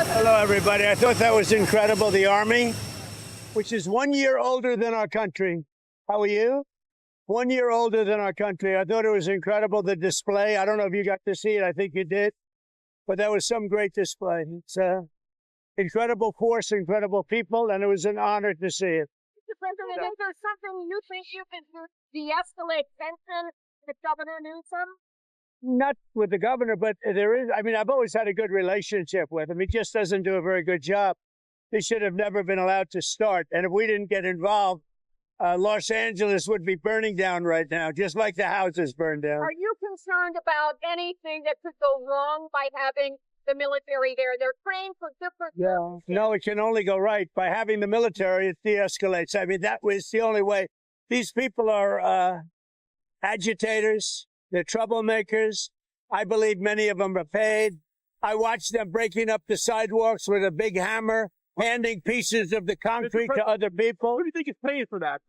Hello, everybody. I thought that was incredible. The Army, which is 1 year older than our country. How are you? 1 year older than our country. I thought it was incredible, the display. I don't know if you got to see it. I think you did. But that was some great display. It's incredible force, incredible people, and it was an honor to see it. Mr. President, is there something you think you can do to de-escalate tension with Governor Newsom? Not with the governor, but there is. I mean, I've always had a good relationship with him. He just doesn't do a very good job. He should have never been allowed to start. And if we didn't get involved, Los Angeles would be burning down right now, just like the houses burned down. Are you concerned about anything that could go wrong by having the military there? They're trained for different purposes. No, it can only go right. By having the military, it de-escalates. I mean, that was the only way. These people are agitators. They're troublemakers. I believe many of them are paid. I watched them breaking up the sidewalks with a big hammer, handing pieces of the concrete to other people. Who do you think is paying for that?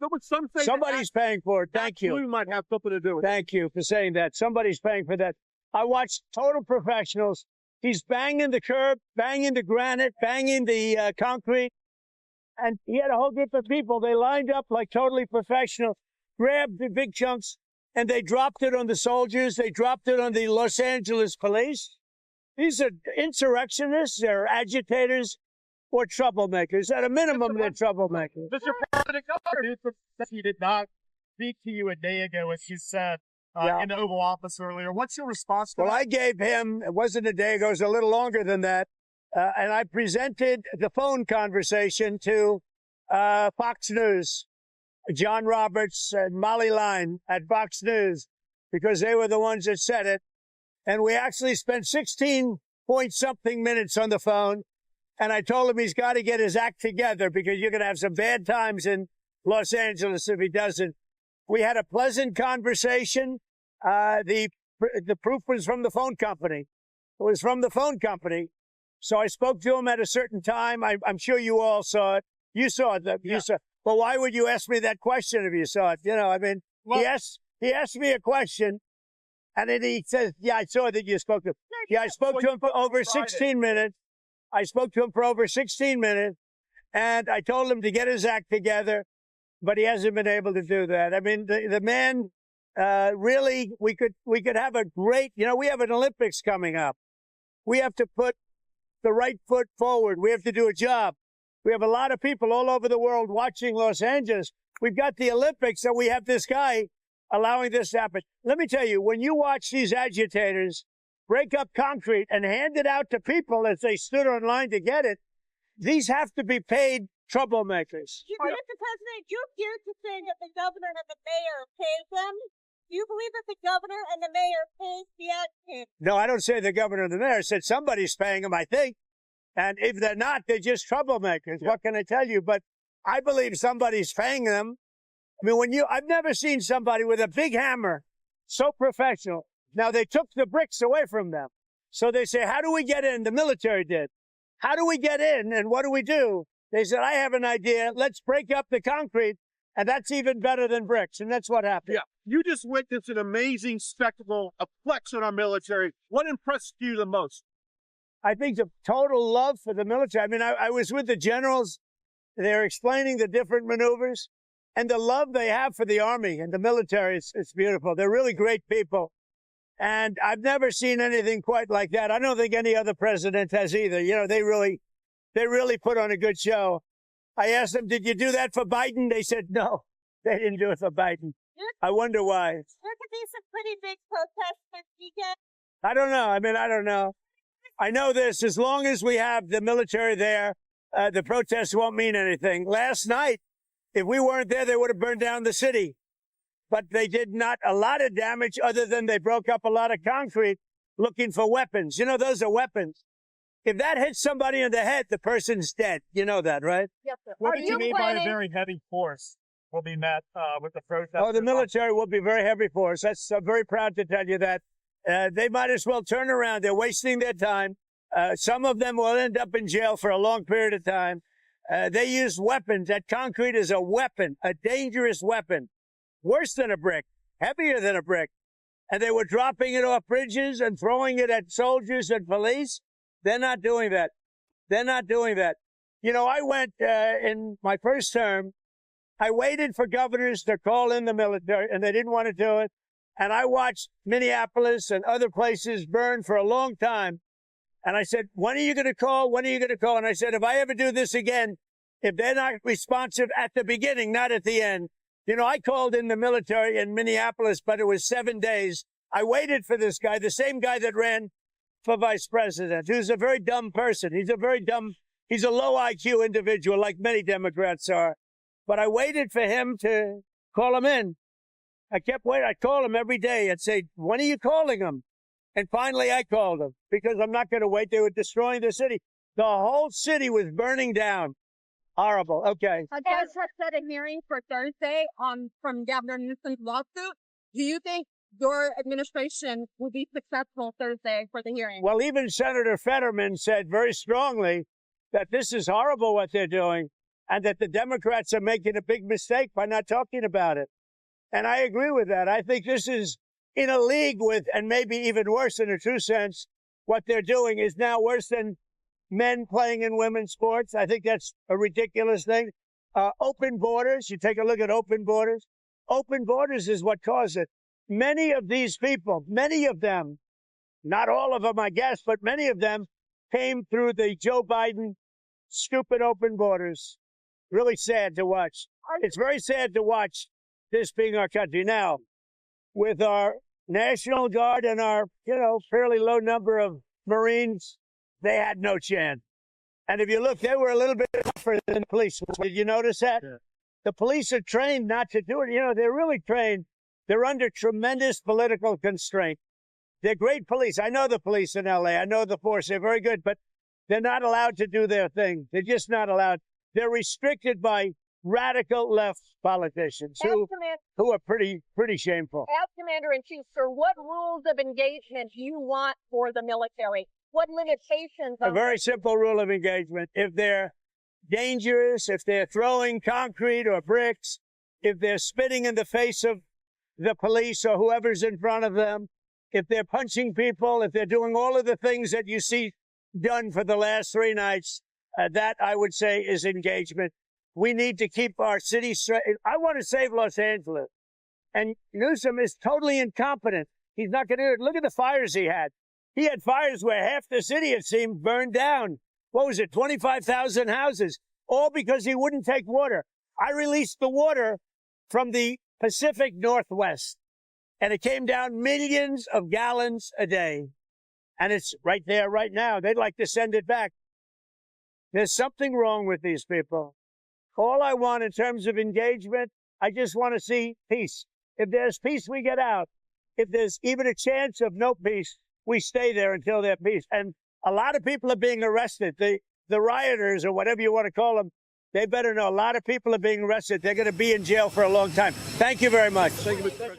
Somebody's paying for it. Thank you. We might have something to do with it. Thank you for saying that. Somebody's paying for that. I watched total professionals. He's banging the curb, banging the granite, banging the concrete. And he had a whole group of people. They lined up like totally professional, grabbed the big chunks, and they dropped it on the soldiers. They dropped it on the Los Angeles police. These are insurrectionists. They're agitators or troublemakers. At a minimum, they're troublemakers. Mr. President, Governor Newsom did not speak to you a day ago, as you said in the Oval Office earlier. What's your response to that? Well, I gave him, it wasn't a day ago, it was a little longer than that, and I presented the phone conversation to Fox News. John Roberts and Molly Line at Fox News, because they were the ones that said it. And we actually spent 16-point-something minutes on the phone. And I told him he's got to get his act together, because you're going to have some bad times in Los Angeles if he doesn't. We had a pleasant conversation. The proof was from the phone company. It was from the phone company. So I spoke to him at a certain time. I'm sure you all saw it. You saw it. You saw it. Well, why would you ask me that question if you saw it? You know, I mean, well, he asked me a question, and then he says, yeah, I saw that you spoke to him. Yeah, I spoke to him for over 16 minutes. I spoke to him for over 16 minutes, and I told him to get his act together, but he hasn't been able to do that. I mean, the man, really, we could have a great, you know, we have an Olympics coming up. We have to put the right foot forward. We have to do a job. We have a lot of people all over the world watching Los Angeles. We've got the Olympics, and we have this guy allowing this to happen. Let me tell you, when you watch these agitators break up concrete and hand it out to people as they stood on line to get it, these have to be paid troublemakers. Mr. President, you appear to say that the governor and the mayor paid them. Do you believe that the governor and the mayor paid the agitators? No, I don't say the governor and the mayor. I said somebody's paying them, I think. And if they're not, they're just troublemakers. Yeah. What can I tell you? But I believe somebody's paying them. I mean, I've never seen somebody with a big hammer so professional. Now, they took the bricks away from them. So they say, how do we get in? The military did. How do we get in? And what do we do? They said, I have an idea. Let's break up the concrete. And that's even better than bricks. And that's what happened. Yeah. You just witnessed an amazing spectacle, a flex in our military. What impressed you the most? I think the total love for the military. I mean, I was with the generals. They're explaining the different maneuvers and the love they have for the Army and the military. It's beautiful. They're really great people. And I've never seen anything quite like that. I don't think any other president has either. You know, they really put on a good show. I asked them, did you do that for Biden? They said, no, they didn't do it for Biden. I wonder why. There could be some pretty big protests this weekend. I don't know. I mean, I don't know. I know this, as long as we have the military there, the protests won't mean anything. Last night, if we weren't there, they would have burned down the city. But they did not a lot of damage, other than they broke up a lot of concrete looking for weapons. You know, those are weapons. If that hits somebody in the head, the person's dead. You know that, right? Yes, sir. What do you mean by a very heavy force will be met with the protest? Oh, the military will be very heavy force. I'm very proud to tell you that. They might as well turn around. They're wasting their time. Some of them will end up in jail for a long period of time. They use weapons. That concrete is a weapon, a dangerous weapon, worse than a brick, heavier than a brick. And they were dropping it off bridges and throwing it at soldiers and police. They're not doing that. They're not doing that. You know, I went in my first term, I waited for governors to call in the military, and they didn't want to do it. And I watched Minneapolis and other places burn for a long time. And I said, when are you going to call? When are you going to call? And I said, if I ever do this again, if they're not responsive at the beginning, not at the end. You know, I called in the military in Minneapolis, but it was 7 days. I waited for this guy, the same guy that ran for vice president, who's a very dumb person. He's a low IQ individual, like many Democrats are. But I waited for him to call him in. I kept waiting. I'd call him every day. I'd say, when are you calling him? And finally I called him, because I'm not going to wait. They were destroying the city. The whole city was burning down. Horrible. Okay. A judge has set a hearing for Thursday from Governor Newsom's lawsuit. Do you think your administration will be successful Thursday for the hearing? Well, even Senator Fetterman said very strongly that this is horrible what they're doing, and that the Democrats are making a big mistake by not talking about it. And I agree with that. I think this is in a league with, and maybe even worse in a true sense, what they're doing is now worse than men playing in women's sports. I think that's a ridiculous thing. Open borders. You take a look at open borders. Open borders is what caused it. Many of these people, many of them, not all of them, I guess, but many of them came through the Joe Biden stupid open borders. Really sad to watch. It's very sad to watch this being our country. Now, with our National Guard and our, fairly low number of Marines, they had no chance. And if you look, they were a little bit tougher than the police. Did you notice that? Yeah. The police are trained not to do it. They're really trained. They're under tremendous political constraint. They're great police. I know the police in L.A. I know the force. They're very good, but they're not allowed to do their thing. They're just not allowed. They're restricted by radical left politicians who are pretty shameful. As Commander-in-Chief, sir, what rules of engagement do you want for the military? What limitations? A very simple rule of engagement. If they're dangerous, if they're throwing concrete or bricks, if they're spitting in the face of the police or whoever's in front of them, if they're punching people, if they're doing all of the things that you see done for the last 3 nights, that I would say is engagement. We need to keep our city straight. I want to save Los Angeles. And Newsom is totally incompetent. He's not going to do it. Look at the fires he had. He had fires where half the city, it seemed, burned down. What was it? 25,000 houses, all because he wouldn't take water. I released the water from the Pacific Northwest, and it came down millions of gallons a day. And it's right there right now. They'd like to send it back. There's something wrong with these people. All I want in terms of engagement, I just want to see peace. If there's peace, we get out. If there's even a chance of no peace, we stay there until there's peace. And a lot of people are being arrested. The rioters, or whatever you want to call them, they better know a lot of people are being arrested. They're going to be in jail for a long time. Thank you very much. Thank you.